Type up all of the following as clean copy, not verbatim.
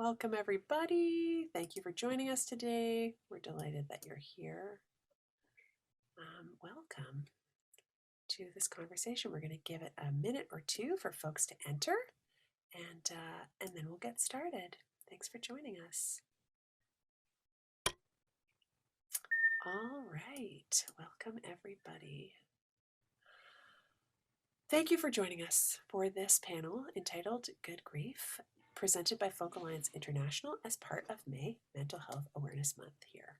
Welcome, everybody. Thank you for joining us today. We're delighted that you're here. Welcome to this conversation. We're going to give it a minute or two for folks to enter, and then we'll get started. Thanks for joining us. All right. Welcome, everybody. Thank you for joining us for this panel entitled Good Grief, presented by Folk Alliance International as part of May Mental Health Awareness Month here.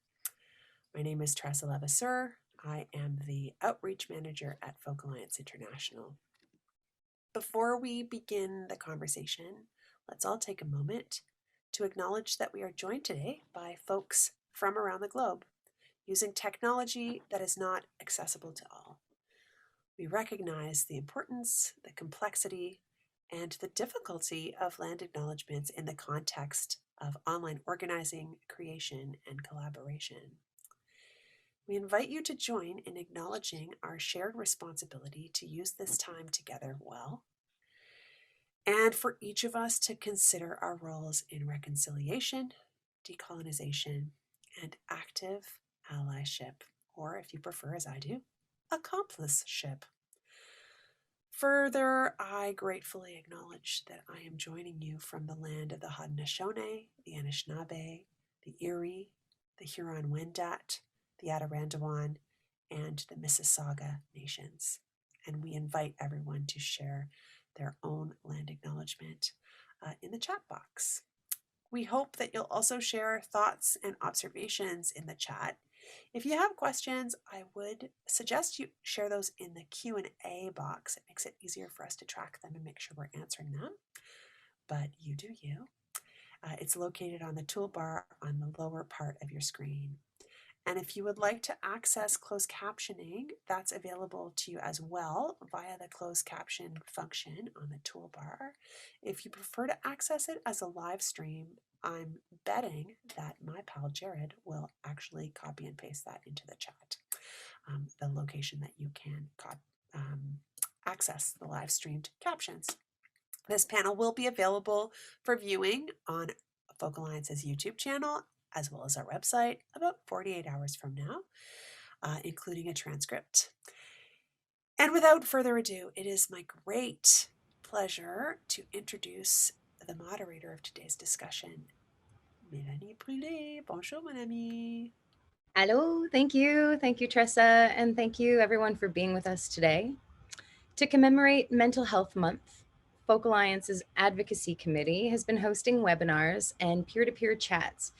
My name is Tressa Levasseur. I am the Outreach Manager at Folk Alliance International. Before we begin the conversation, let's all take a moment to acknowledge that we are joined today by folks from around the globe using technology that is not accessible to all. We recognize the importance, the complexity, and the difficulty of land acknowledgements in the context of online organizing, creation, and collaboration. We invite you to join in acknowledging our shared responsibility to use this time together well, and for each of us to consider our roles in reconciliation, decolonization, and active allyship, or if you prefer, as I do, accompliship. Further, I gratefully acknowledge that I am joining you from the land of the Haudenosaunee, the Anishinaabe, the Erie, the Huron-Wendat, the Adirondack, and the Mississauga nations. And we invite everyone to share their own land acknowledgement in the chat box. We hope that you'll also share thoughts and observations in the chat. If you have questions, I would suggest you share those in the Q&A box. It makes it easier for us to track them and make sure we're answering them. But you do you. It's located on the toolbar on the lower part of your screen. And if you would like to access closed captioning, that's available to you as well via the closed caption function on the toolbar. If you prefer to access it as a live stream, I'm betting that my pal Jared will actually copy and paste that into the chat, the location that you can access the live streamed captions. This panel will be available for viewing on Folk Alliance's YouTube channel, as well as our website, about 48 hours from now, including a transcript. And without further ado, it is my great pleasure to introduce the moderator of today's discussion, Melanie Brulee. Bonjour, mon amie. Hello, thank you. Thank you, Tressa, and thank you everyone for being with us today. To commemorate Mental Health Month, Folk Alliance's Advocacy Committee has been hosting webinars and peer-to-peer chats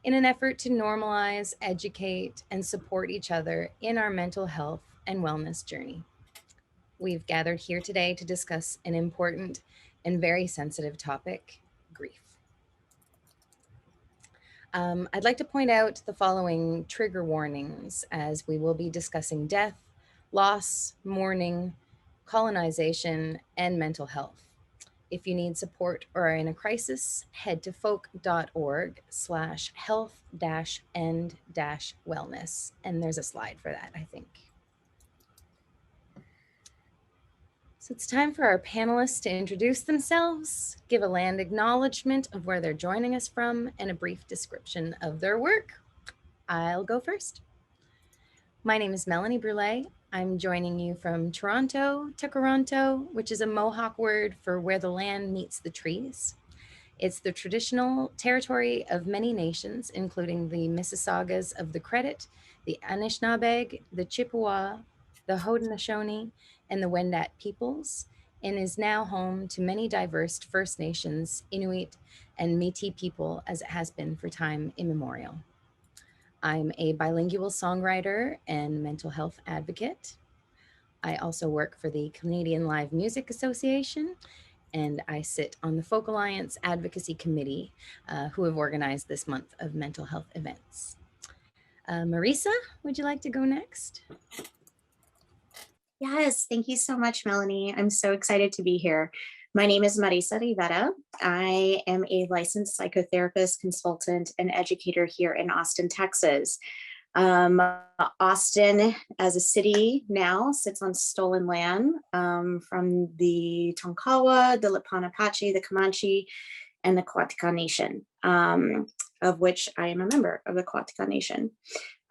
in an effort to normalize, educate, and support each other in our mental health and wellness journey. We've gathered here today to discuss an important and very sensitive topic, grief. I'd like to point out the following trigger warnings as we will be discussing death, loss, mourning, colonization, and mental health. If you need support or are in a crisis, head to folk.org/health-end-wellness. And there's a slide for that, I think. So it's time for our panelists to introduce themselves, give a land acknowledgement of where they're joining us from, and a brief description of their work. I'll go first. My name is Melanie Brulee. I'm joining you from Toronto, Takaronto, which is a Mohawk word for where the land meets the trees. It's the traditional territory of many nations, including the Mississaugas of the Credit, the Anishinaabe, the Chippewa, the Haudenosaunee, and the Wendat peoples, and is now home to many diverse First Nations, Inuit, and Métis people, as it has been for time immemorial. I'm a bilingual songwriter and mental health advocate. I also work for the Canadian Live Music Association, and I sit on the Folk Alliance Advocacy Committee, who have organized this month of mental health events. Marisa, would you like to go next? Yes, thank you so much, Melanie. I'm so excited to be here. My name is Marisa Rivera. I am a licensed psychotherapist, consultant, and educator here in Austin, Texas. Austin, as a city now, sits on stolen land from the Tonkawa, the Lipan Apache, the Comanche, and the Coatica Nation, of which I am a member of the Coatica Nation.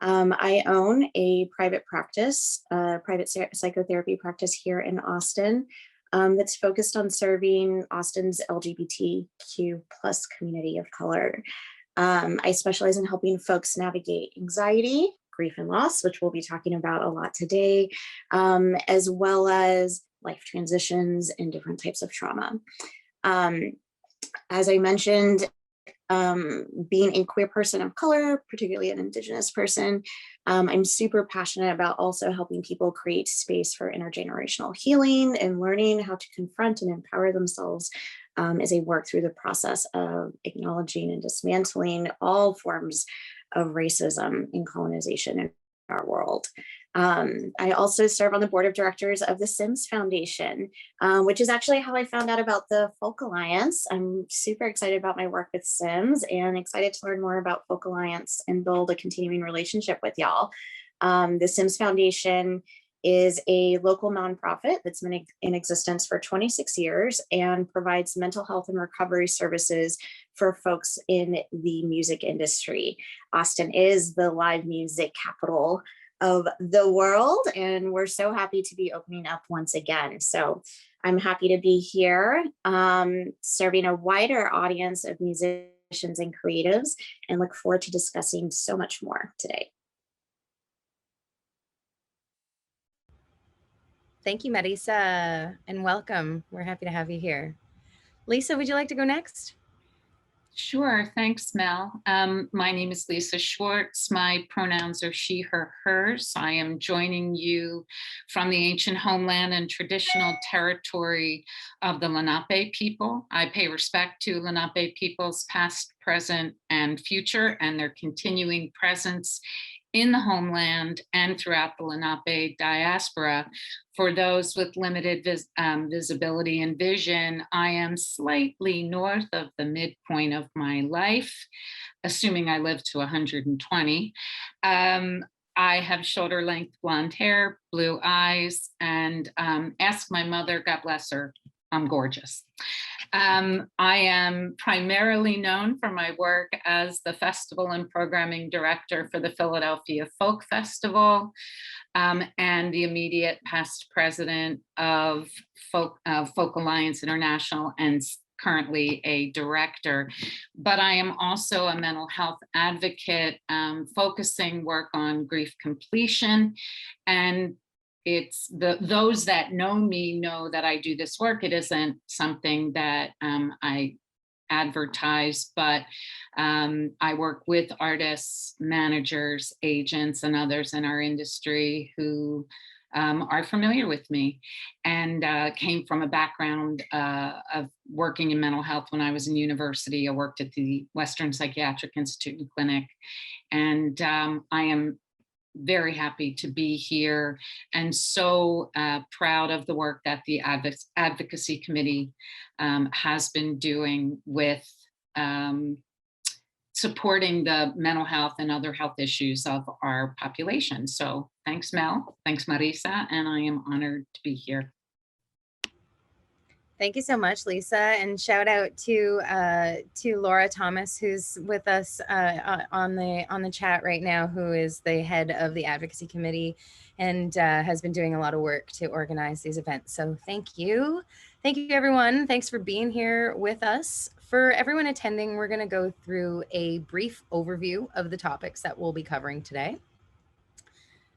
I own a private practice, private psychotherapy practice here in Austin, that's focused on serving Austin's LGBTQ plus community of color. I specialize in helping folks navigate anxiety, grief and loss, which we'll be talking about a lot today, as well as life transitions and different types of trauma. As I mentioned, being a queer person of color, particularly an Indigenous person, I'm super passionate about also helping people create space for intergenerational healing and learning how to confront and empower themselves as they work through the process of acknowledging and dismantling all forms of racism and colonization in our world. I also serve on the board of directors of the Sims Foundation, which is actually how I found out about the Folk Alliance. I'm super excited about my work with Sims and excited to learn more about Folk Alliance and build a continuing relationship with y'all. The Sims Foundation is a local nonprofit that's been in existence for 26 years and provides mental health and recovery services for folks in the music industry. Austin is the live music capital of the world, and we're so happy to be opening up once again. So I'm happy to be here, serving a wider audience of musicians and creatives, and look forward to discussing so much more today. Thank you, Marisa, and welcome. We're happy to have you here. Lisa, would you like to go next? Sure, thanks, Mel. My name is Lisa Schwartz. My pronouns are she, her, hers. I am joining you from the ancient homeland and traditional territory of the Lenape people. I pay respect to Lenape peoples past, present, and future, and their continuing presence in the homeland and throughout the Lenape diaspora. For those with limited visibility and vision, I am slightly north of the midpoint of my life, assuming I live to 120. I have shoulder length blonde hair, blue eyes, and ask my mother, God bless her, I'm gorgeous. I am primarily known for my work as the festival and programming director for the Philadelphia Folk Festival, and the immediate past president of Folk Alliance International, and currently a director. But I am also a mental health advocate, focusing work on grief completion. And it's those that know me know that I do this work. It isn't something that I advertise, but I work with artists, managers, agents, and others in our industry who are familiar with me, and came from a background of working in mental health when I was in university. I worked at the Western Psychiatric Institute and Clinic, and I am very happy to be here and so proud of the work that the advocacy committee has been doing with supporting the mental health and other health issues of our population. So thanks, Mel. Thanks, Marisa. And I am honored to be here. Thank you so much, Lisa, and shout out to Laura Thomas, who's with us on the chat right now, who is the head of the advocacy committee and has been doing a lot of work to organize these events. So thank you everyone. Thanks for being here with us. For everyone attending, we're going to go through a brief overview of the topics that we'll be covering today.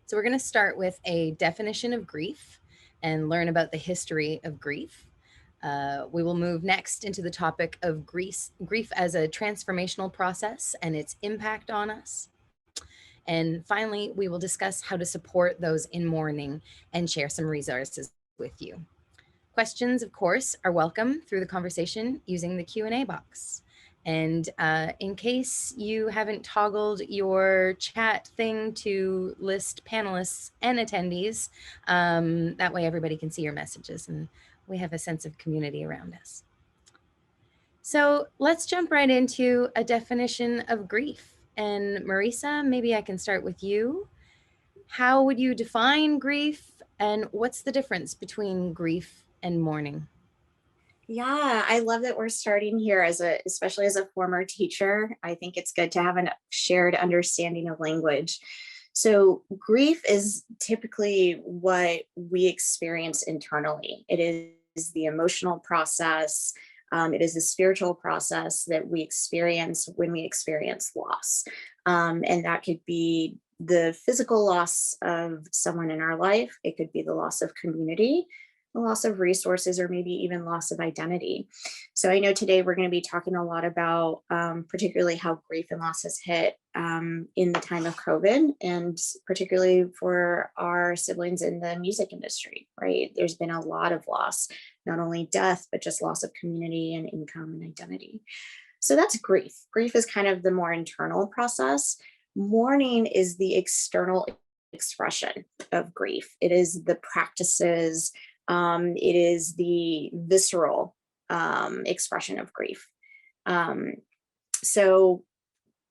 So we're going to start with a definition of grief and learn about the history of grief. We will move next into the topic of grief as a transformational process and its impact on us. And finally, we will discuss how to support those in mourning and share some resources with you. Questions, of course, are welcome through the conversation using the Q&A box. And in case you haven't toggled your chat thing to list panelists and attendees, that way everybody can see your messages and we have a sense of community around us. So let's jump right into a definition of grief. And Marisa, maybe I can start with you. How would you define grief, and what's the difference between grief and mourning? Yeah, I love that we're starting here especially as a former teacher. I think it's good to have a shared understanding of language. So grief is typically what we experience internally. It is the emotional process. It is the spiritual process that we experience when we experience loss. And that could be the physical loss of someone in our life. It could be the loss of community, the loss of resources, or maybe even loss of identity. So I know today we're going to be talking a lot about particularly how grief and loss has hit in the time of COVID, and particularly for our siblings in the music industry, right? There's been a lot of loss, not only death, but just loss of community and income and identity. So that's grief. Grief is kind of the more internal process. Mourning is the external expression of grief. It is the practices, it is the visceral expression of grief. Um, so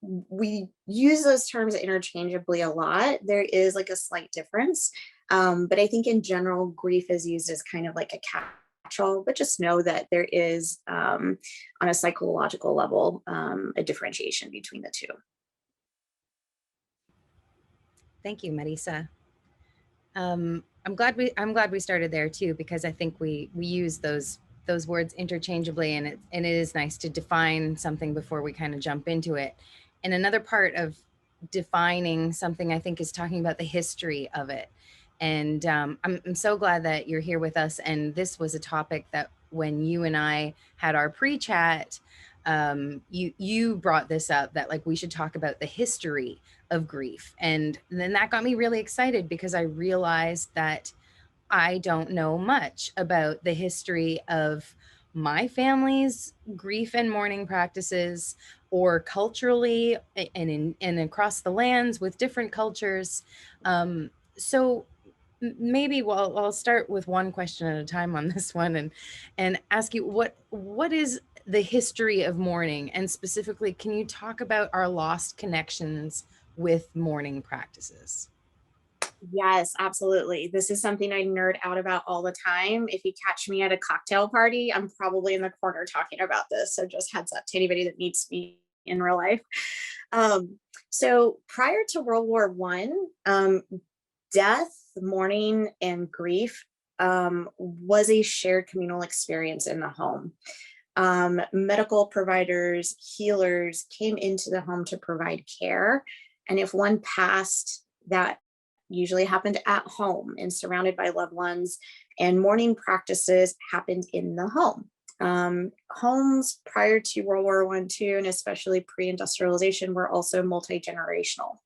we use those terms interchangeably a lot. There is like a slight difference. But I think in general, grief is used as kind of like a catch-all, but just know that there is, on a psychological level, a differentiation between the two. Thank you, Marisa. I'm glad we started there too, because I think we use those words interchangeably, and it is nice to define something before we kind of jump into it. And another part of defining something, I think, is talking about the history of it. And I'm so glad that you're here with us. And this was a topic that when you and I had our pre-chat, you brought this up, that like we should talk about the history of grief. And then that got me really excited, because I realized that I don't know much about the history of my family's grief and mourning practices, or culturally and across the lands with different cultures. So maybe I'll start with one question at a time on this one, and ask you what is the history of mourning, and specifically, can you talk about our lost connections with mourning practices? Yes, absolutely. This is something I nerd out about all the time. If you catch me at a cocktail party, I'm probably in the corner talking about this. So just heads up to anybody that meets me in real life. Um, so prior to World War One, death, mourning, and grief was a shared communal experience in the home. Medical providers, healers came into the home to provide care. And if one passed, that usually happened at home and surrounded by loved ones. And mourning practices happened in the home. Homes prior to World War I, II, and especially pre-industrialization, were also multi-generational.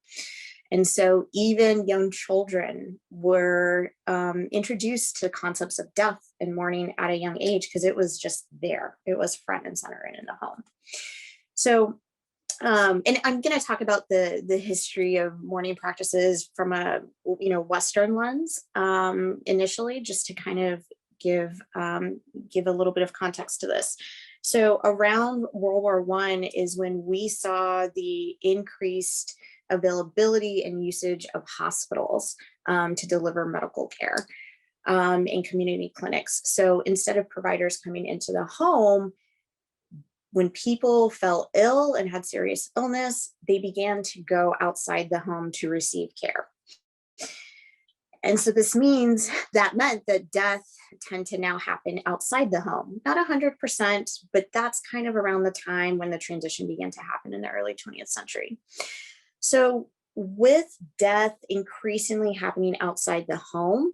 And so even young children were introduced to concepts of death and mourning at a young age, because it was just there. It was front and center and in the home. So, and I'm going to talk about the history of mourning practices from a Western lens initially, just to kind of give a little bit of context to this. So around World War I is when we saw the increased availability and usage of hospitals to deliver medical care in community clinics. So instead of providers coming into the home, when people fell ill and had serious illness, they began to go outside the home to receive care. And so this means that meant that death tend to now happen outside the home. Not 100%, but that's kind of around the time when the transition began to happen in the early 20th century. So with death increasingly happening outside the home,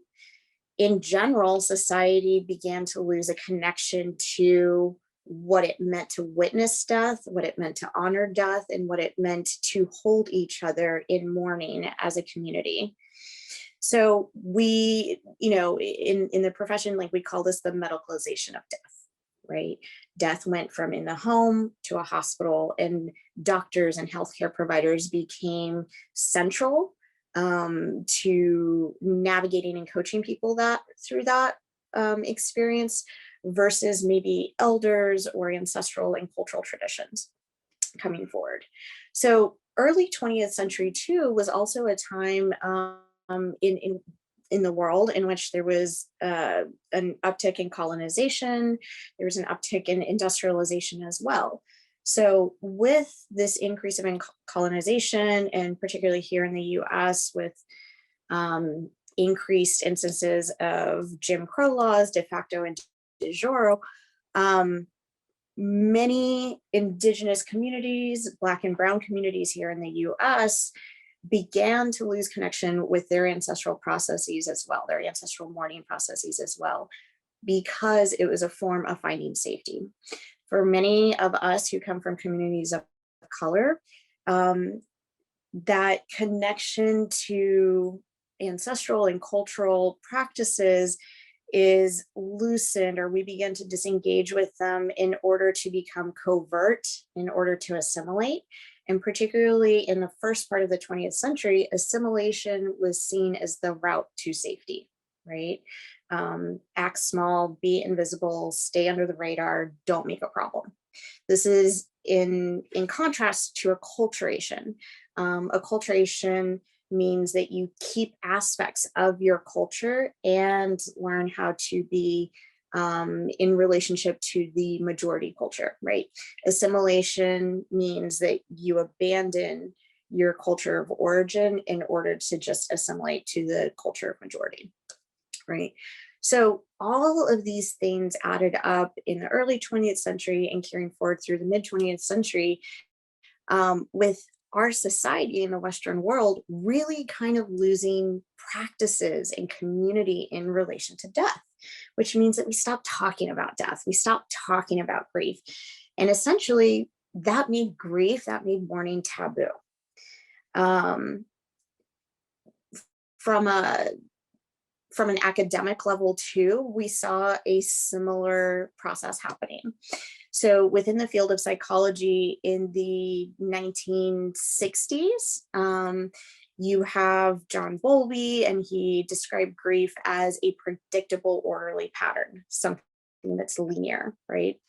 in general, society began to lose a connection to what it meant to witness death, what it meant to honor death, and what it meant to hold each other in mourning as a community. So we, in the profession, like we call this the medicalization of death, right? Death went from in the home to a hospital, and doctors and healthcare providers became central to navigating and coaching people through that experience, versus maybe elders or ancestral and cultural traditions coming forward. So early 20th century too was also a time in in the world in which there was an uptick in colonization, there was an uptick in industrialization as well. So with this increase of colonization, and particularly here in the US with increased instances of Jim Crow laws, de facto and de jure, many indigenous communities, Black and Brown communities here in the US, began to lose connection with their ancestral processes as well, their ancestral mourning processes as well, because it was a form of finding safety. For many of us who come from communities of color, that connection to ancestral and cultural practices is loosened, or we begin to disengage with them in order to become covert, in order to assimilate. And particularly in the first part of the 20th century, assimilation was seen as the route to safety, right? Act small, be invisible, stay under the radar, don't make a problem. This is in contrast to acculturation. Acculturation means that you keep aspects of your culture and learn how to be in relationship to the majority culture, right? Assimilation means that you abandon your culture of origin in order to just assimilate to the culture of majority, right? So all of these things added up in the early 20th century and carrying forward through the mid 20th century, with our society in the Western world really kind of losing practices and community in relation to death, which means that we stopped talking about death. We stopped talking about grief. And essentially that made grief, that made mourning taboo. From an academic level too, we saw a similar process happening. So within the field of psychology in the 1960s, you have John Bowlby, and he described grief as a predictable orderly pattern, something that's linear, right?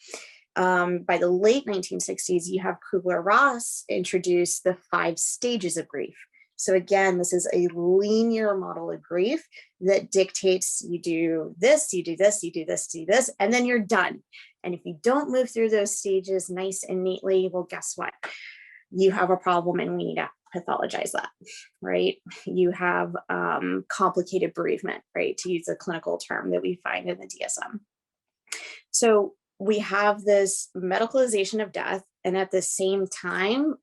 By the late 1960s, you have Kubler-Ross introduce the 5 stages of grief. So again, this is a linear model of grief that dictates you do this, you do this, you do this, do this, and then you're done. And if you don't move through those stages nice and neatly, well, guess what? You have a problem and we need to pathologize that, right? You have complicated bereavement, right? To use a clinical term that we find in the DSM. So we have this medicalization of death. And at the same time,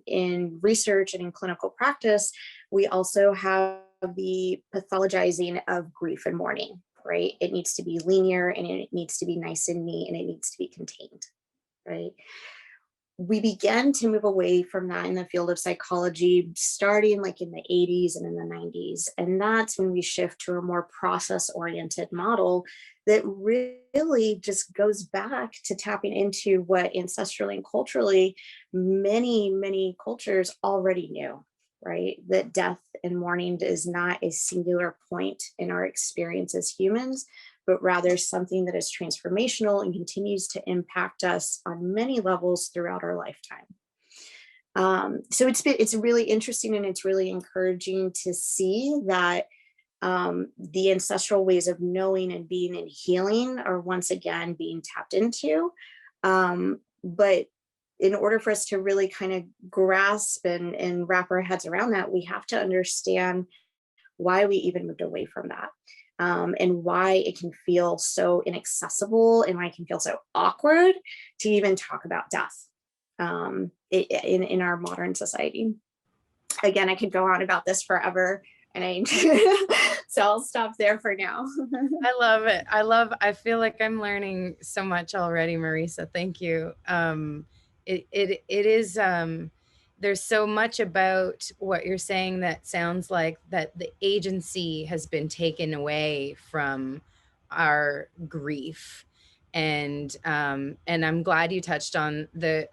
in research and in clinical practice, we also have the pathologizing of grief and mourning, right? It needs to be linear, and it needs to be nice and neat, and it needs to be contained, right? We began to move away from that in the field of psychology, starting like in the 80s and in the 90s. And that's when we shift to a more process-oriented model that really just goes back to tapping into what ancestrally and culturally many, many cultures already knew, right? That death and mourning is not a singular point in our experience as humans, but rather something that is transformational and continues to impact us on many levels throughout our lifetime. So it's really interesting, and it's really encouraging to see that the ancestral ways of knowing and being and healing are once again being tapped into. But in order for us to really kind of grasp and wrap our heads around that, we have to understand why we even moved away from that. And why it can feel so inaccessible, and why it can feel so awkward to even talk about death in our modern society. Again, I could go on about this forever, and so I'll stop there for now. I love it. I feel like I'm learning so much already, Marisa. Thank you. It is, there's so much about what you're saying that sounds like that the agency has been taken away from our grief. And I'm glad you touched on the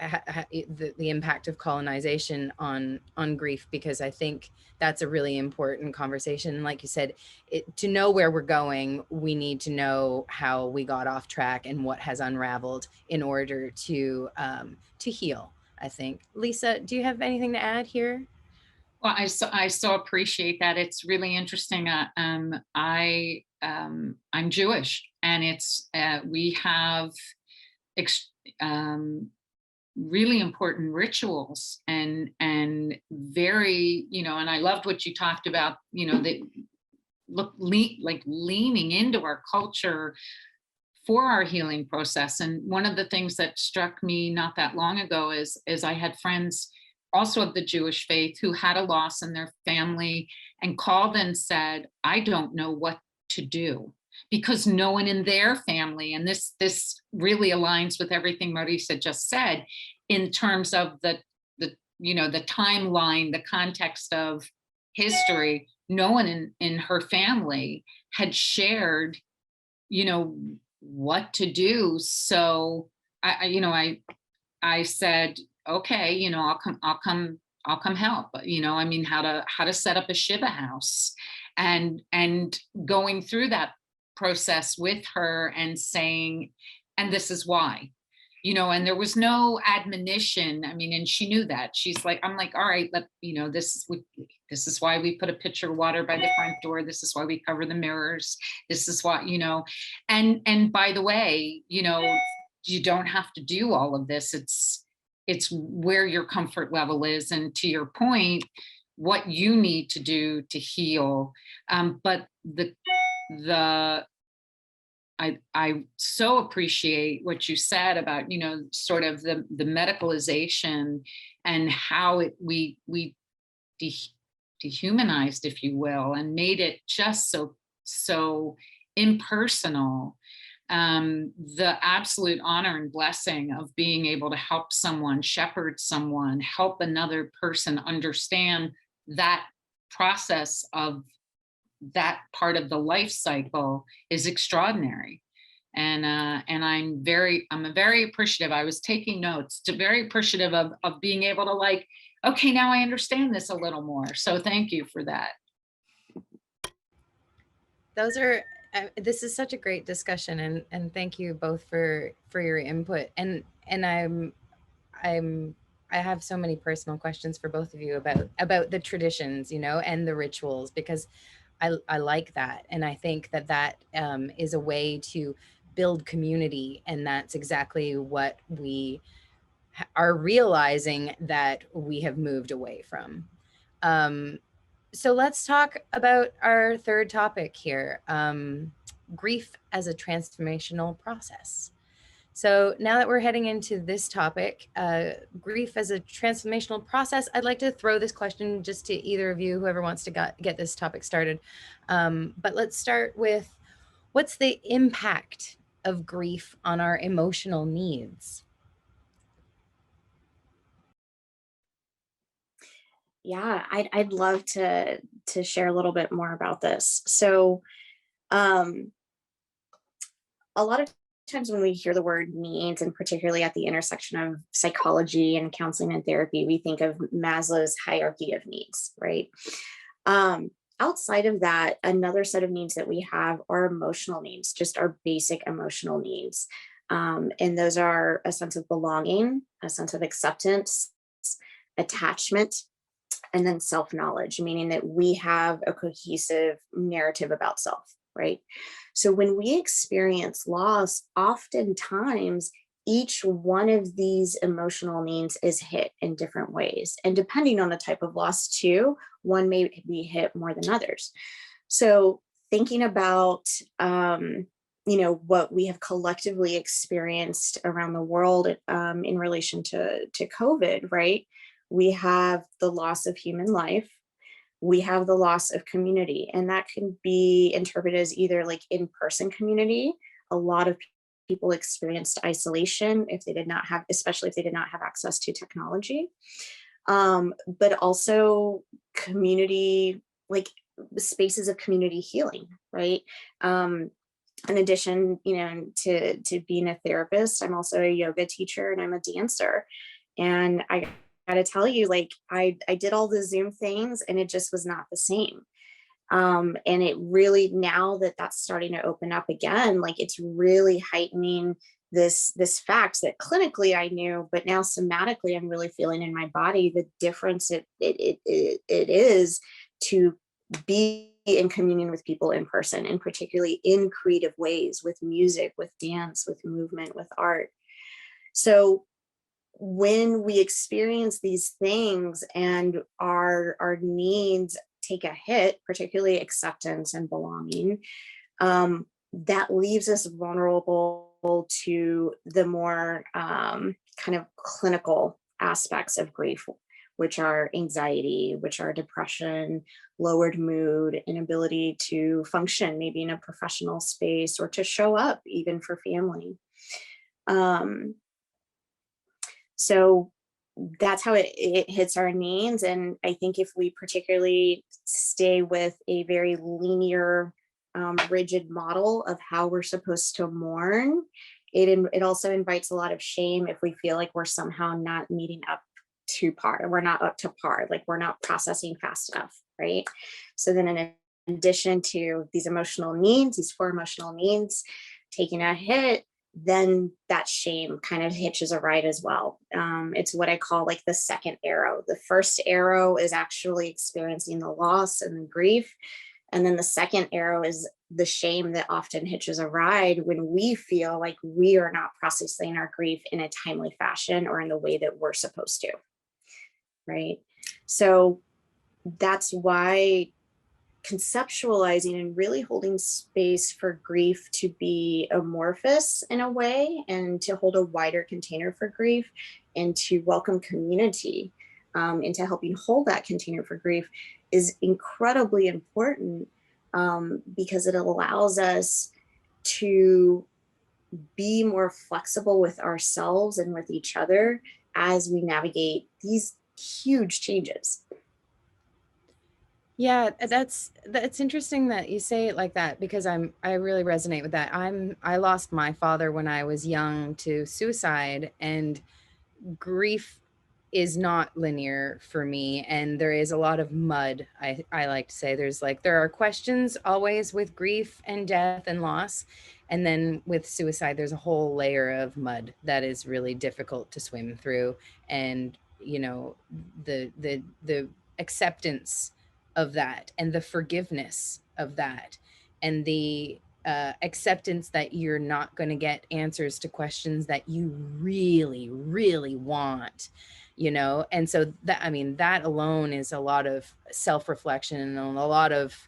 impact of colonization on grief, because I think that's a really important conversation. Like you said, to know where we're going, we need to know how we got off track and what has unraveled in order to heal, I think. Lisa, do you have anything to add here? Well, I so appreciate that. It's really interesting. I'm Jewish, and it's we have really important rituals and very, and I loved what you talked about, that like leaning into our culture for our healing process. And one of the things that struck me not that long ago is I had friends also of the Jewish faith who had a loss in their family and called and said, I don't know what to do, because no one in their family, and this really aligns with everything Marisa just said in terms of the timeline, the context of history. No one in her family had shared, what to do. So I said, okay, I'll come help, how to set up a Shiva house, and going through that process with her and saying, and this is why, and there was no admonition. And she knew that. I'm like, all right, this is why we put a pitcher of water by the front door. This is why we cover the mirrors. This is why, and by the way, you don't have to do all of this. It's where your comfort level is. And to your point, what you need to do to heal. But I so appreciate what you said about, sort of the medicalization and how we dehumanized, if you will, and made it just so impersonal. The absolute honor and blessing of being able to help someone, shepherd someone, help another person understand that process of that part of the life cycle is extraordinary. And I'm very appreciative. I was taking notes, very appreciative of being able to okay, now I understand this a little more. So thank you for that. This is such a great discussion, and thank you both for your input. And I have so many personal questions for both of you about the traditions, and the rituals, because I like that. And I think that is a way to build community. And that's exactly what we are realizing that we have moved away from. So let's talk about our third topic here, grief as a transformational process. So now that we're heading into this topic, grief as a transformational process, I'd like to throw this question just to either of you, whoever wants to get this topic started. But let's start with, what's the impact of grief on our emotional needs? Yeah, I'd love to share a little bit more about this. So, a lot of times when we hear the word needs, and particularly at the intersection of psychology and counseling and therapy, we think of Maslow's hierarchy of needs, right? Outside of that, another set of needs that we have are emotional needs, just our basic emotional needs. And those are a sense of belonging, a sense of acceptance, attachment, and then self-knowledge, meaning that we have a cohesive narrative about self, right? So when we experience loss, oftentimes each one of these emotional needs is hit in different ways. And depending on the type of loss too, one may be hit more than others. So thinking about, what we have collectively experienced around the world in relation to COVID, right? We have the loss of human life. We have the loss of community, and that can be interpreted as either like in-person community. A lot of people experienced isolation especially if they did not have access to technology, but also community, like spaces of community healing, right? In addition, to being a therapist, I'm also a yoga teacher and I'm a dancer. And I gotta tell you, I did all the Zoom things and it just was not the same. And it really, now that that's starting to open up again, it's really heightening this fact that clinically I knew, but now somatically I'm really feeling in my body the difference it is to be in communion with people in person, and particularly in creative ways, with music, with dance, with movement, with art. So when we experience these things and our needs take a hit, particularly acceptance and belonging, that leaves us vulnerable to the more kind of clinical aspects of grief, which are anxiety, which are depression, lowered mood, inability to function maybe in a professional space or to show up even for family. So that's how it hits our needs. And I think if we particularly stay with a very linear, rigid model of how we're supposed to mourn, it also invites a lot of shame if we feel like we're somehow not meeting up to par. We're not up to par, like we're not processing fast enough, right? So then in addition to these emotional needs, these 4 emotional needs taking a hit, then that shame kind of hitches a ride as well. It's what I call like the second arrow. The first arrow is actually experiencing the loss and the grief. And then the second arrow is the shame that often hitches a ride when we feel like we are not processing our grief in a timely fashion or in the way that we're supposed to. Right. So that's why conceptualizing and really holding space for grief to be amorphous in a way, and to hold a wider container for grief, and to welcome community into helping hold that container for grief is incredibly important, because it allows us to be more flexible with ourselves and with each other as we navigate these huge changes. Yeah, that's interesting that you say it like that, because I really resonate with that. I lost my father when I was young to suicide, and grief is not linear for me, and there is a lot of mud. I like to say there are questions always with grief and death and loss, and then with suicide there's a whole layer of mud that is really difficult to swim through. And the acceptance of that, and the forgiveness of that, and the acceptance that you're not going to get answers to questions that you really, really want, and so that, I mean, that alone is a lot of self-reflection and a lot of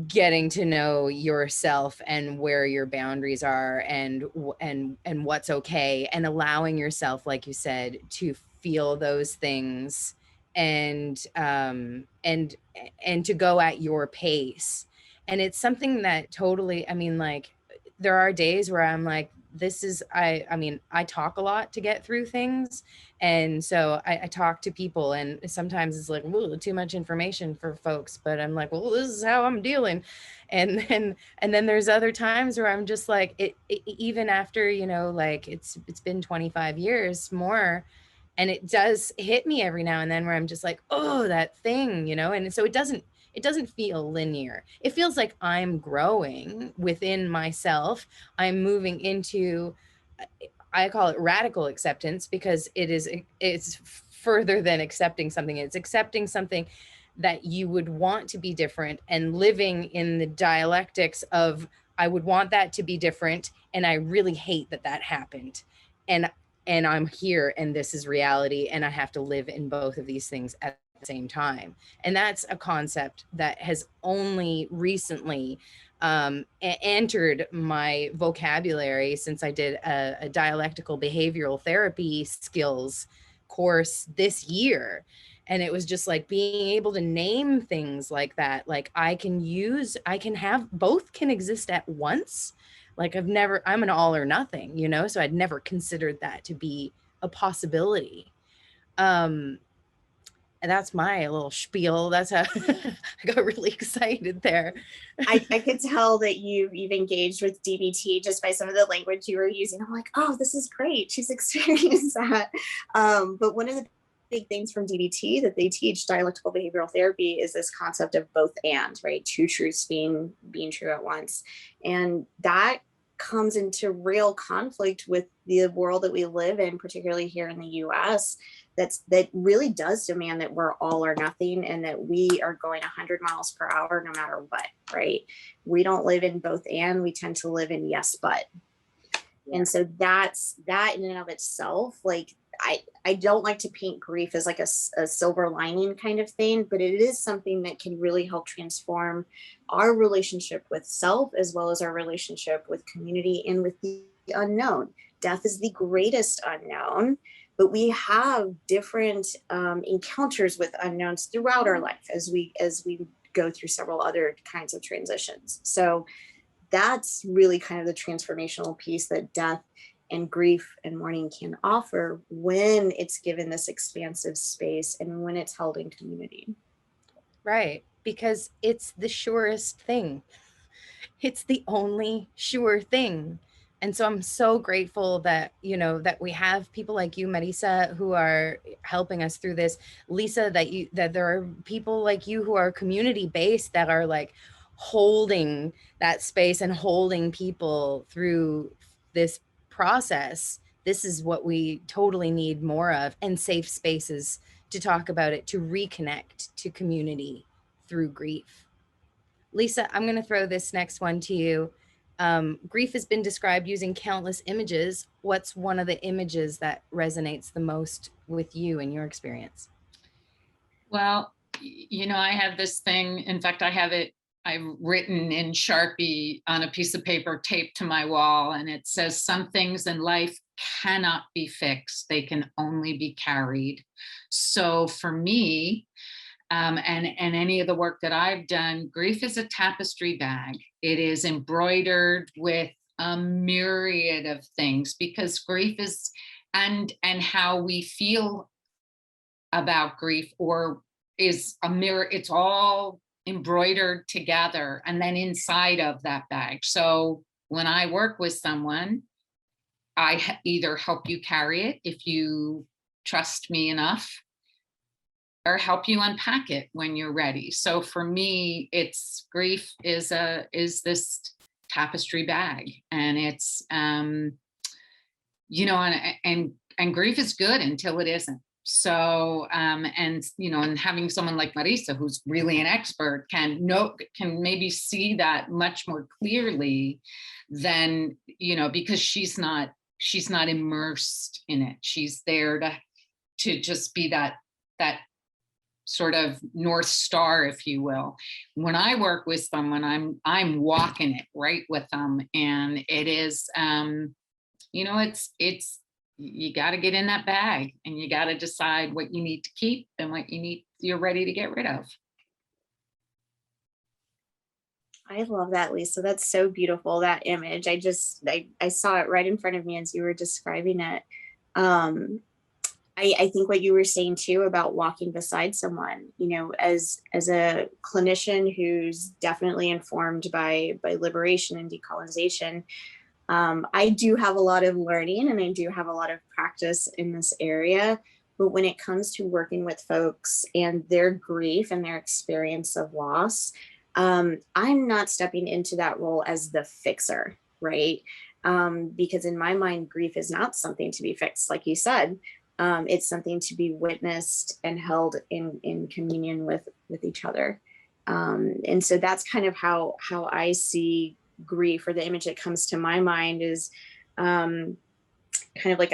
getting to know yourself and where your boundaries are, and what's okay, and allowing yourself, like you said, to feel those things, and to go at your pace. And it's something that totally, I mean, like, there are days where I'm like, this is, I mean, I talk a lot to get through things. And so I talk to people, and sometimes it's like, whoa, too much information for folks, but I'm like, well, this is how I'm dealing. And then there's other times where I'm just like, even after, like it's been 25 years more, and it does hit me every now and then where I'm just like, oh, that thing, and so it doesn't feel linear. It feels like I'm growing within myself. I'm moving into, I call it radical acceptance, because it's further than accepting something. It's accepting something that you would want to be different, and living in the dialectics of, I would want that to be different, and I really hate that that happened. And I'm here, and this is reality, and I have to live in both of these things at the same time. And that's a concept that has only recently entered my vocabulary since I did a dialectical behavioral therapy skills course this year. And it was just like being able to name things like that. Like I can have both can exist at once. Like I'm an all or nothing, so I'd never considered that to be a possibility. And that's my little spiel. That's how I got really excited there. I could tell that you've engaged with DBT just by some of the language you were using. I'm like, oh, this is great. She's experienced that. But one of the big things from DBT that they teach, dialectical behavioral therapy, is this concept of both and, right? Two truths being true at once. And that comes into real conflict with the world that we live in, particularly here in the US, that really does demand that we're all or nothing, and that we are going 100 miles per hour no matter what, right? We don't live in both and, we tend to live in yes but. Yeah. And so that's that in and of itself. Like, I don't like to paint grief as like a silver lining kind of thing, but it is something that can really help transform our relationship with self, as well as our relationship with community and with the unknown. Death is the greatest unknown, but we have different encounters with unknowns throughout our life as we go through several other kinds of transitions. So that's really kind of the transformational piece that death and grief and mourning can offer when it's given this expansive space and when it's held in community. Right, because it's the surest thing. It's the only sure thing. And so I'm so grateful that, you know, that we have people like you, Marisa, who are helping us through this. Lisa, that there are people like you who are community based, that are like holding that space and holding people through this process. This is what we totally need more of, and safe spaces to talk about it, to reconnect to community through grief. Lisa, I'm going to throw this next one to you. Grief has been described using countless images. What's one of the images that resonates the most with you in your experience? Well, you know, I have this thing. In fact, I've written in Sharpie on a piece of paper taped to my wall, and it says, some things in life cannot be fixed. They can only be carried. So for me, and any of the work that I've done, grief is a tapestry bag. It is embroidered with a myriad of things, because grief is, and how we feel about grief or is a mirror. It's all embroidered together and then inside of that bag. So when I work with someone, I either help you carry it if you trust me enough, or help you unpack it when you're ready. So for me, it's grief is this tapestry bag, and it's you know, and grief is good until it isn't. So and you know, and having someone like Marisa, who's really an expert, can maybe see that much more clearly than, you know, because she's not immersed in it. She's there to just be that sort of North Star, if you will. When I work with someone, I'm walking it right with them, and it is you know, it's you got to get in that bag, and you got to decide what you need to keep and what you're ready to get rid of. I love that, Lisa. That's so beautiful, that image. I saw it right in front of me as you were describing it. I think what you were saying too about walking beside someone, you know, as a clinician who's definitely informed by liberation and decolonization, I do have a lot of learning and I do have a lot of practice in this area. But when it comes to working with folks and their grief and their experience of loss, I'm not stepping into that role as the fixer, right? Because in my mind, grief is not something to be fixed, like you said. It's something to be witnessed and held in communion with each other. And so that's kind of how I see grief, or the image that comes to my mind is kind of like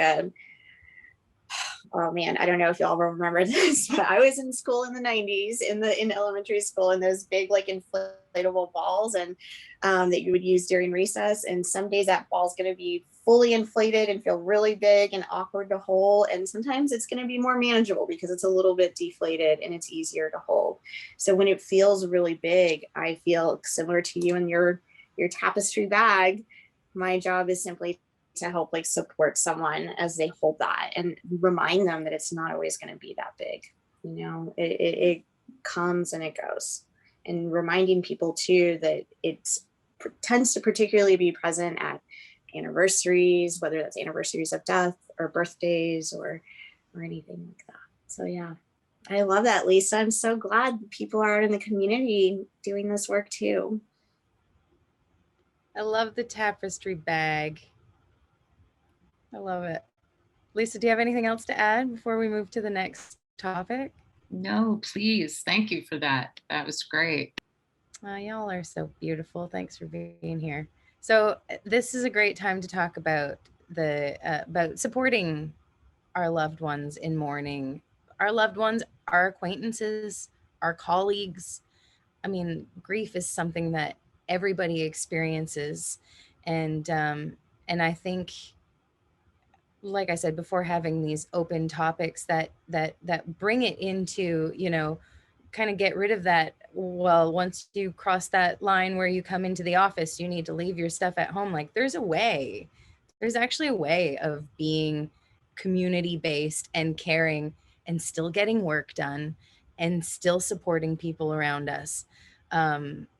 oh man, I don't know if y'all remember this, but I was in school in the 90s in elementary school, and those big like inflatable balls and that you would use during recess. And some days that ball's going to be fully inflated and feel really big and awkward to hold. And sometimes it's going to be more manageable because it's a little bit deflated and it's easier to hold. So when it feels really big, I feel similar to you and your tapestry bag. My job is simply to help like support someone as they hold that and remind them that it's not always going to be that big. You know, it comes and it goes, and reminding people too that it tends to particularly be present at anniversaries, whether that's anniversaries of death or birthdays or anything like that. So yeah, I love that, Lisa. I'm so glad people are out in the community doing this work too. I love the tapestry bag. I love it. Lisa, do you have anything else to add before we move to the next topic? No, please. Thank you for that. That was great. Y'all are so beautiful. Thanks for being here. So this is a great time to talk about about supporting our loved ones in mourning. Our loved ones, our acquaintances, our colleagues. I mean, grief is something that everybody experiences, and I think, like I said before, having these open topics that bring it into, you know, kind of get rid of that, well, once you cross that line where you come into the office, you need to leave your stuff at home. Like, there's actually a way of being community based and caring and still getting work done and still supporting people around us.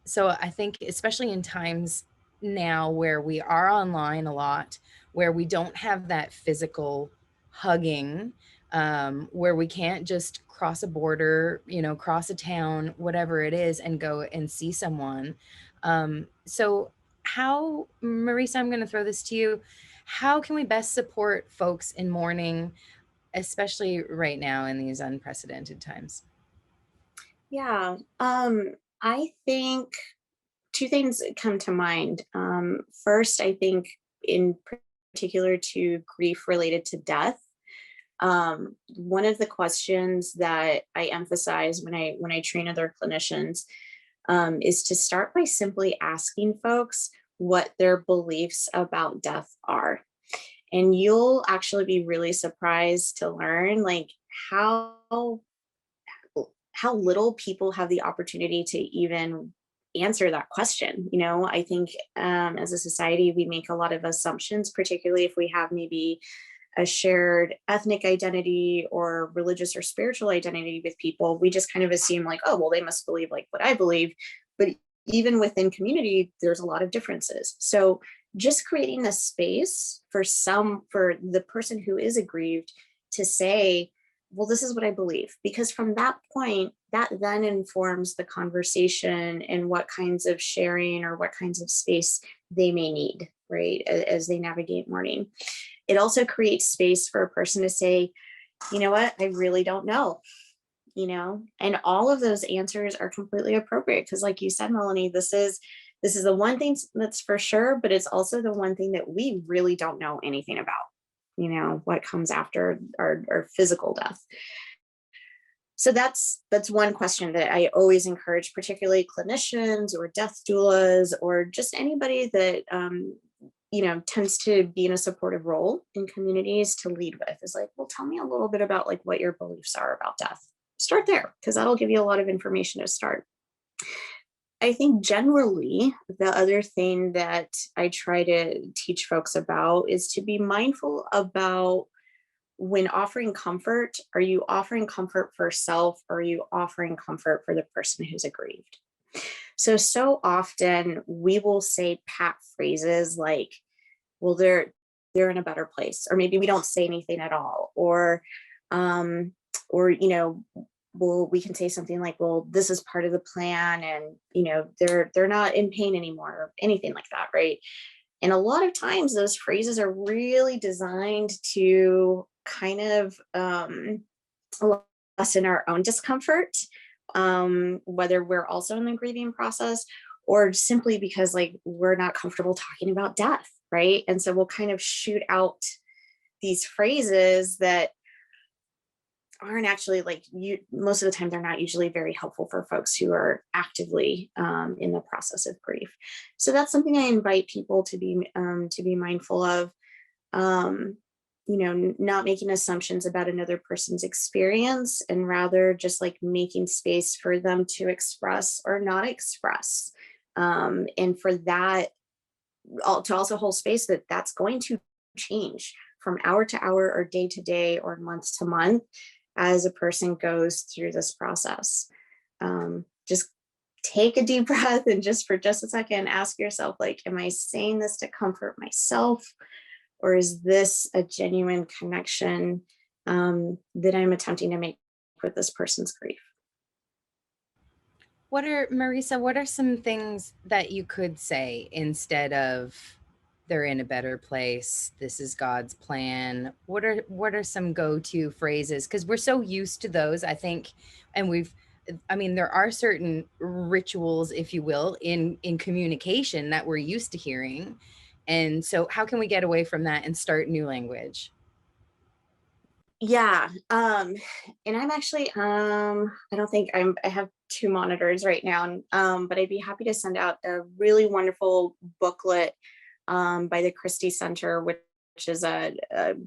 So I think, especially in times now where we are online a lot, where we don't have that physical hugging, where we can't just cross a border, you know, cross a town, whatever it is, and go and see someone. So how, Marisa, I'm going to throw this to you. How can we best support folks in mourning, especially right now in these unprecedented times? Yeah, I think two things come to mind. First, I think in particular to grief related to death, one of the questions that I emphasize when I train other clinicians is to start by simply asking folks what their beliefs about death are. And you'll actually be really surprised to learn like how little people have the opportunity to even answer that question. You know, I think as a society, we make a lot of assumptions, particularly if we have maybe a shared ethnic identity or religious or spiritual identity with people. We just kind of assume like, oh, well, they must believe like what I believe. But even within community, there's a lot of differences. So just creating a space for the person who is aggrieved to say, well, this is what I believe, because from that point, that then informs the conversation and what kinds of sharing or what kinds of space they may need, right, as they navigate mourning. It also creates space for a person to say, you know what, I really don't know, you know, and all of those answers are completely appropriate because, like you said, Melanie, this is the one thing that's for sure, but it's also the one thing that we really don't know anything about. You know, what comes after our physical death. So that's one question that I always encourage, particularly clinicians or death doulas or just anybody that you know, tends to be in a supportive role in communities to lead with, is like, well, tell me a little bit about like what your beliefs are about death. Start there, because that'll give you a lot of information to start. I think generally the other thing that I try to teach folks about is to be mindful about when offering comfort. Are you offering comfort for self, or are you offering comfort for the person who's aggrieved? So often we will say pat phrases like, well, they're in a better place, or maybe we don't say anything at all, or you know, well, we can say something like, well, this is part of the plan, and you know, they're not in pain anymore, or anything like that, right? And a lot of times those phrases are really designed to kind of lessen our own discomfort, whether we're also in the grieving process, or simply because like we're not comfortable talking about death, right? And so we'll kind of shoot out these phrases that aren't actually like, most of the time they're not usually very helpful for folks who are actively in the process of grief. So that's something I invite people to be mindful of. You know, not making assumptions about another person's experience, and rather just like making space for them to express or not express. And for that, to also hold space that that's going to change from hour to hour, or day to day, or month to month, as a person goes through this process. Just take a deep breath, and just for just a second, ask yourself, like, am I saying this to comfort myself? Or is this a genuine connection that I'm attempting to make with this person's grief? Marisa, what are some things that you could say instead of they're in a better place, this is God's plan? What are some go-to phrases? Because we're so used to those, I think, and there are certain rituals, if you will, in communication that we're used to hearing. And so how can we get away from that and start new language? Yeah. And I'm actually, I don't think I have two monitors right now, but I'd be happy to send out a really wonderful booklet by the Christie Center, which is a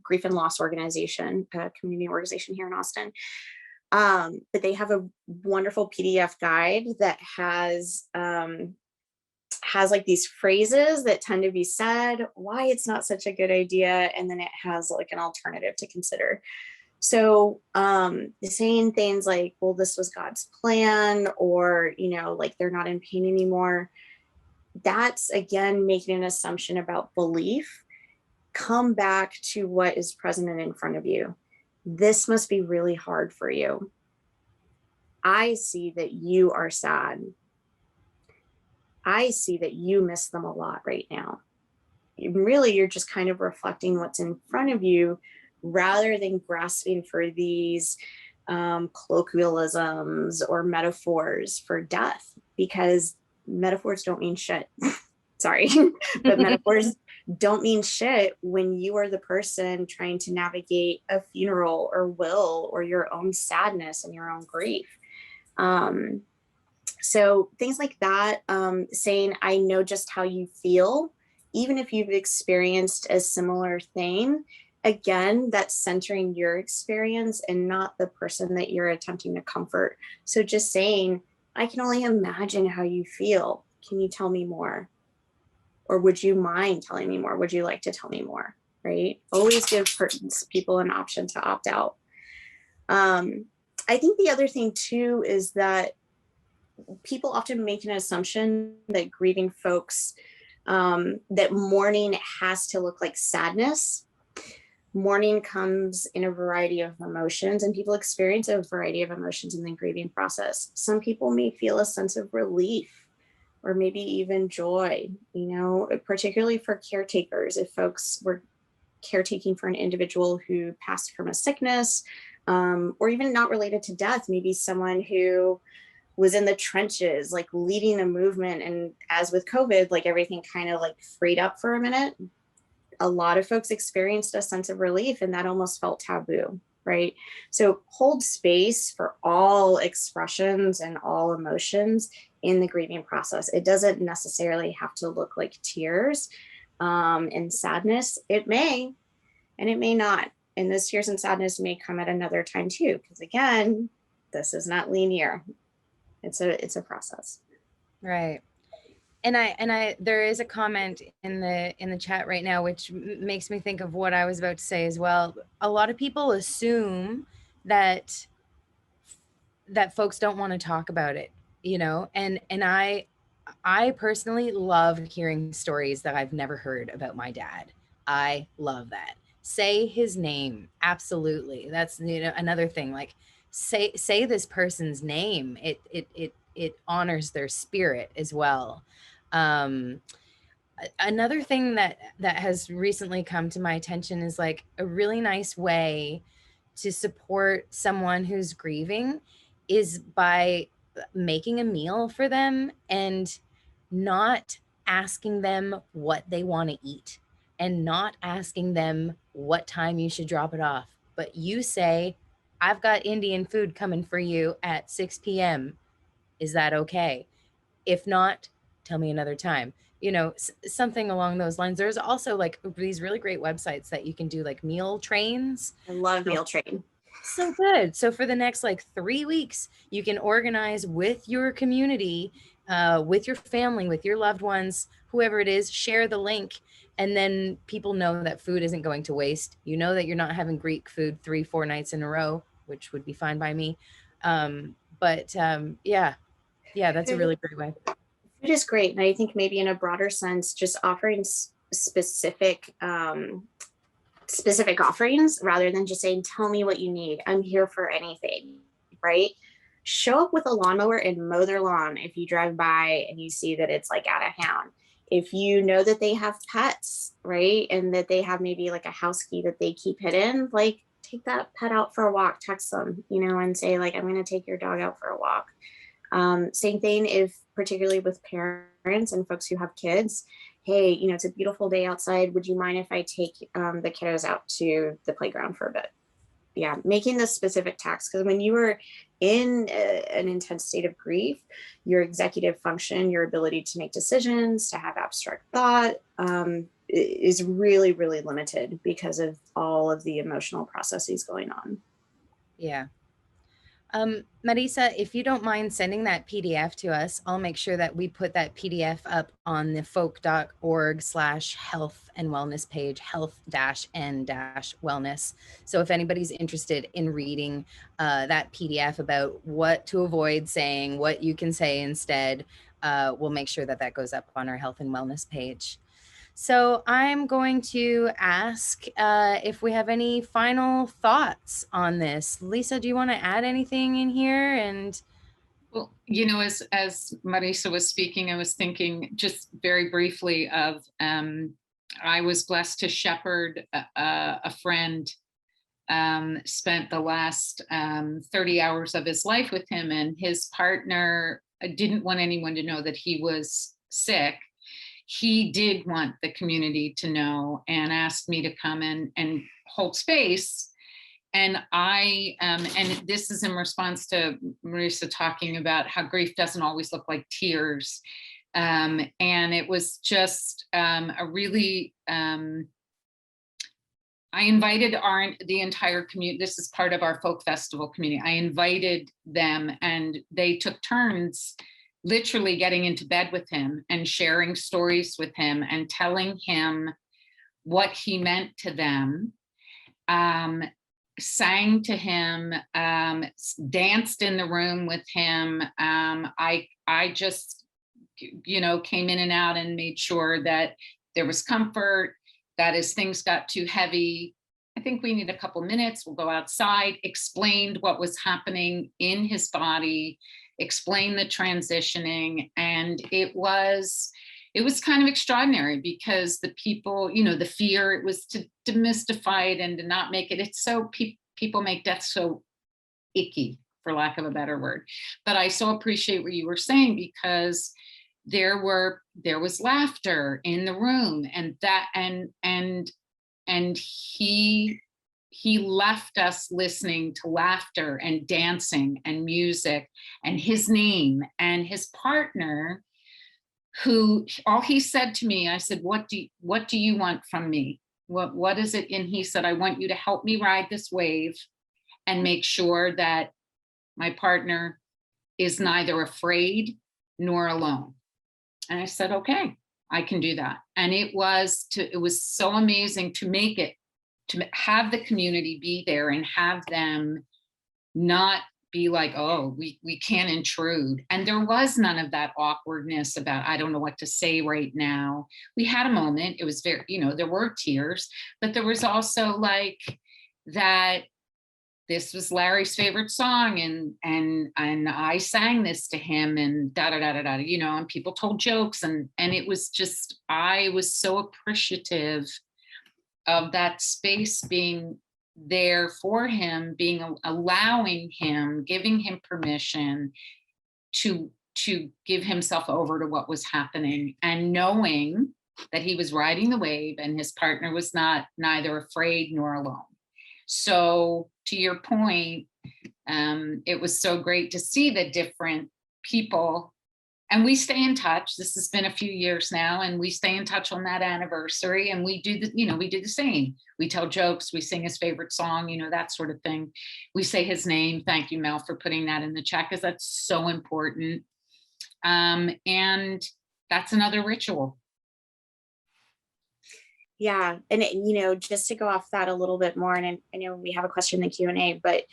grief and loss organization, a community organization here in Austin. But they have a wonderful PDF guide that has like these phrases that tend to be said, why it's not such a good idea, and then it has like an alternative to consider. So saying things like, well, this was God's plan, or, like they're not in pain anymore, that's again making an assumption about belief. Come back to what is present and in front of you. This must be really hard for you. I see that you are sad. I see that you miss them a lot right now. Really, you're just kind of reflecting what's in front of you rather than grasping for these colloquialisms or metaphors for death, because metaphors don't mean shit. Sorry, but metaphors don't mean shit when you are the person trying to navigate a funeral or will or your own sadness and your own grief. So things like that, saying, I know just how you feel, even if you've experienced a similar thing. Again, that's centering your experience and not the person that you're attempting to comfort. So just saying, I can only imagine how you feel. Can you tell me more? Or would you mind telling me more? Would you like to tell me more? Right? Always give people an option to opt out. I think the other thing too is that people often make an assumption that grieving folks, that mourning has to look like sadness. Mourning comes in a variety of emotions, and people experience a variety of emotions in the grieving process. Some people may feel a sense of relief or maybe even joy, particularly for caretakers. If folks were caretaking for an individual who passed from a sickness, or even not related to death, maybe someone who was in the trenches, like leading a movement. And as with COVID, like everything kind of like freed up for a minute. A lot of folks experienced a sense of relief, and that almost felt taboo, right? So hold space for all expressions and all emotions in the grieving process. It doesn't necessarily have to look like tears and sadness. It may, and it may not. And those tears and sadness may come at another time too, because again, this is not linear. It's a process. Right. And I there is a comment in the chat right now, which makes me think of what I was about to say as well. A lot of people assume that folks don't want to talk about it, and I personally love hearing stories that I've never heard about my dad. I love that. Say his name. Absolutely. That's another thing. Like say this person's name. It honors their spirit as well. Another thing that has recently come to my attention is like a really nice way to support someone who's grieving is by making a meal for them and not asking them what they want to eat and not asking them what time you should drop it off. But you say, I've got Indian food coming for you at 6 p.m. Is that okay? If not, tell me another time. Something along those lines. There's also like these really great websites that you can do like meal trains. I love Meal Train. So good. So for the next like 3 weeks, you can organize with your community, with your family, with your loved ones, whoever it is, share the link. And then people know that food isn't going to waste. You know that you're not having Greek food 3-4 nights in a row, which would be fine by me. Yeah, that's a really great way. Food is great. And I think maybe in a broader sense, just offering specific offerings rather than just saying, tell me what you need. I'm here for anything, right? show up with a lawnmower and mow their lawn if you drive by and you see that it's like out of town. If you know that they have pets, right, and that they have maybe like a house key that they keep hidden, like take that pet out for a walk, text them, you know, and say like, I'm going to take your dog out for a walk. Same thing if particularly with parents and folks who have kids, hey, you know, it's a beautiful day outside. Would you mind if I take the kiddos out to the playground for a bit? Yeah, making the specific tasks, because when you are in an intense state of grief, your executive function, your ability to make decisions, to have abstract thought is really, really limited because of all of the emotional processes going on. Yeah. Marisa, if you don't mind sending that PDF to us, I'll make sure that we put that PDF up on the folk.org/health and wellness page, health-n-wellness. So if anybody's interested in reading that PDF about what to avoid saying, what you can say instead, we'll make sure that that goes up on our health and wellness page. So I'm going to ask if we have any final thoughts on this. Lisa, do you want to add anything in here? And well, you know, as Marisa was speaking, I was thinking just very briefly of I was blessed to shepherd a friend, spent the last 30 hours of his life with him, and his partner didn't want anyone to know that he was sick. He did want the community to know and asked me to come in and hold space. And I, and this is in response to Marisa talking about how grief doesn't always look like tears. And it was just a really, I invited the entire community. This is part of our folk festival community. I invited them and they took turns literally getting into bed with him and sharing stories with him and telling him what he meant to them, sang to him, danced in the room with him. I just, you know, came in and out and made sure that there was comfort, that as things got too heavy, I think we need a couple minutes, we'll go outside, explained what was happening in his body, explain the transitioning. And it was kind of extraordinary because the people, you know, the fear, it was to demystify it and to not make it, it's so, people make death so icky, for lack of a better word. But I so appreciate what you were saying, because there was laughter in the room, and that, and he left us listening to laughter and dancing and music, and his name and his partner, who all he said to me, I said, what do you want from me? What is it? And he said, I want you to help me ride this wave and make sure that my partner is neither afraid nor alone. And I said, okay, I can do that. And it was so amazing to make it, to have the community be there and have them not be like, oh, we can't intrude. And there was none of that awkwardness about, I don't know what to say right now. We had a moment, it was very, you know, there were tears, but there was also like that, this was Larry's favorite song, and I sang this to him, and da da da da da, you know, and people told jokes, and it was just, I was so appreciative of that space being there for him, allowing him, giving him permission to give himself over to what was happening, and knowing that he was riding the wave and his partner was neither afraid nor alone. So to your point, it was so great to see the different people, and we stay in touch. This has been a few years now, and we stay in touch on that anniversary, and we do the same. We tell jokes, we sing his favorite song, you know, that sort of thing. We say his name. Thank you, Mel, for putting that in the chat, because that's so important. And that's another ritual. Yeah, and you know, just to go off that a little bit more, and I know we have a question in the Q&A, but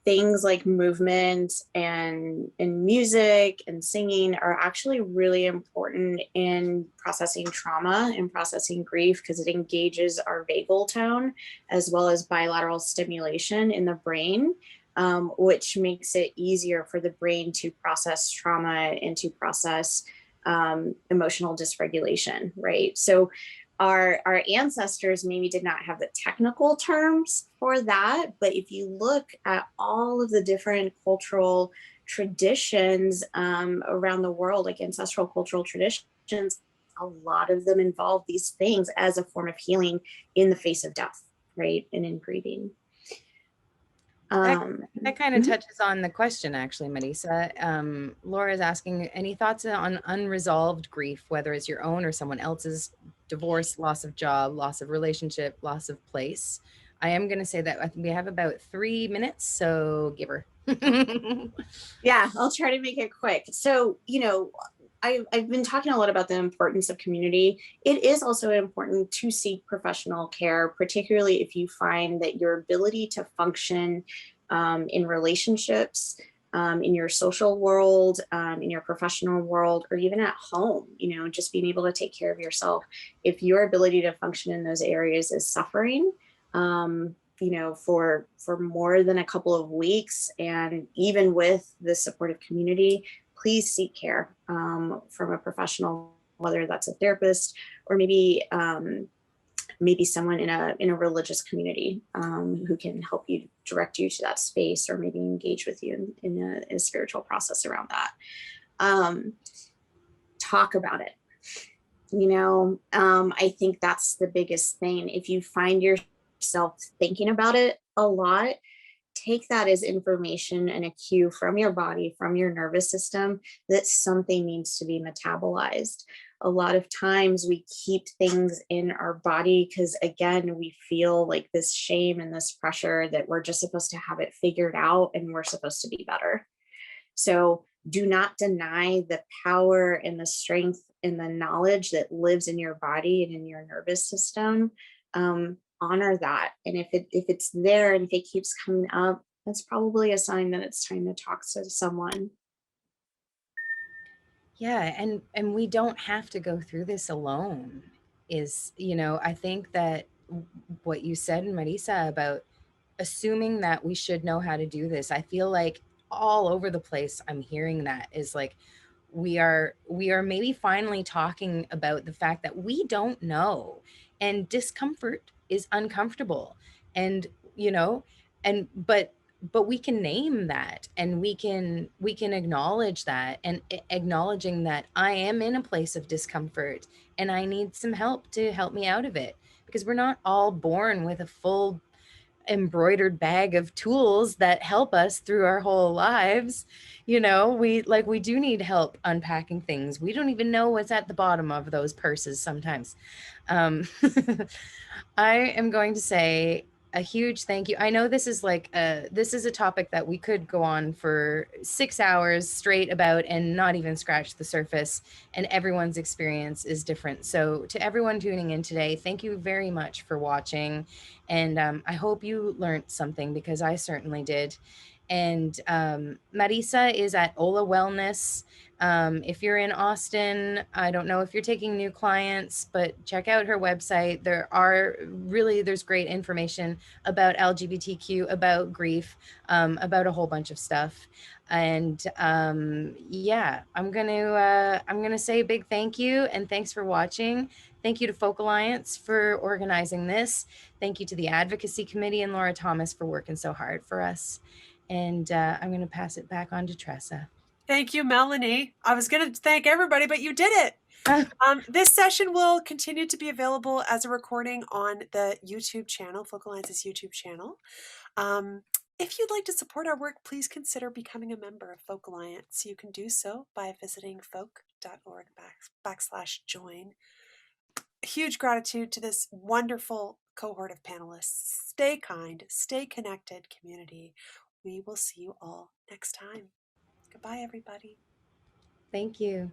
things like movement and music and singing are actually really important in processing trauma and processing grief, because it engages our vagal tone as well as bilateral stimulation in the brain. which makes it easier for the brain to process trauma and to process emotional dysregulation, right? So our ancestors maybe did not have the technical terms for that, but if you look at all of the different cultural traditions around the world, like ancestral cultural traditions, a lot of them involve these things as a form of healing in the face of death, right? And in grieving. That kind of touches on the question, actually, Marisa. Laura is asking, any thoughts on unresolved grief, whether it's your own or someone else's? Divorce, loss of job, loss of relationship, loss of place. I am going to say that I think we have about 3 minutes, so give her. Yeah, I'll try to make it quick. So, I've been talking a lot about the importance of community. It is also important to seek professional care, particularly if you find that your ability to function in relationships, in your social world, in your professional world, or even at home, just being able to take care of yourself. If your ability to function in those areas is suffering, for more than a couple of weeks, and even with the supportive community, please seek care from a professional, whether that's a therapist or maybe someone in a religious community who can help you, direct you to that space, or maybe engage with you in a spiritual process around that. Talk about it. I think that's the biggest thing. If you find yourself thinking about it a lot, take that as information and a cue from your body, from your nervous system, that something needs to be metabolized. A lot of times we keep things in our body because, again, we feel like this shame and this pressure that we're just supposed to have it figured out and we're supposed to be better. So do not deny the power and the strength and the knowledge that lives in your body and in your nervous system. Honor that. And if it's there and if it keeps coming up, that's probably a sign that it's time to talk to someone. Yeah, and we don't have to go through this alone. I think that what you said, Marisa, about assuming that we should know how to do this, I feel like all over the place I'm hearing that is like we are maybe finally talking about the fact that we don't know, and discomfort is uncomfortable, and but we can name that, and we can acknowledge that, and acknowledging that I am in a place of discomfort and I need some help to help me out of it, because we're not all born with a full embroidered bag of tools that help us through our whole lives. We do need help unpacking things. We don't even know what's at the bottom of those purses sometimes. I am going to say a huge thank you. I know this is a topic that we could go on for 6 hours straight about and not even scratch the surface, and everyone's experience is different. So to everyone tuning in today, thank you very much for watching, and I hope you learned something, because I certainly did. And Marisa is at Ola Wellness. If you're in Austin, I don't know if you're taking new clients, but check out her website. There's great information about LGBTQ, about grief, about a whole bunch of stuff. And yeah, I'm gonna say a big thank you, and thanks for watching. Thank you to Folk Alliance for organizing this. Thank you to the Advocacy Committee and Laura Thomas for working so hard for us. And I'm going to pass it back on to Tressa. Thank you, Melanie. I was going to thank everybody, but you did it. This session will continue to be available as a recording on the YouTube channel, Folk Alliance's YouTube channel. If you'd like to support our work, please consider becoming a member of Folk Alliance. You can do so by visiting folk.org/join. Huge gratitude to this wonderful cohort of panelists. Stay kind, stay connected, community. We will see you all next time. Goodbye, everybody. Thank you.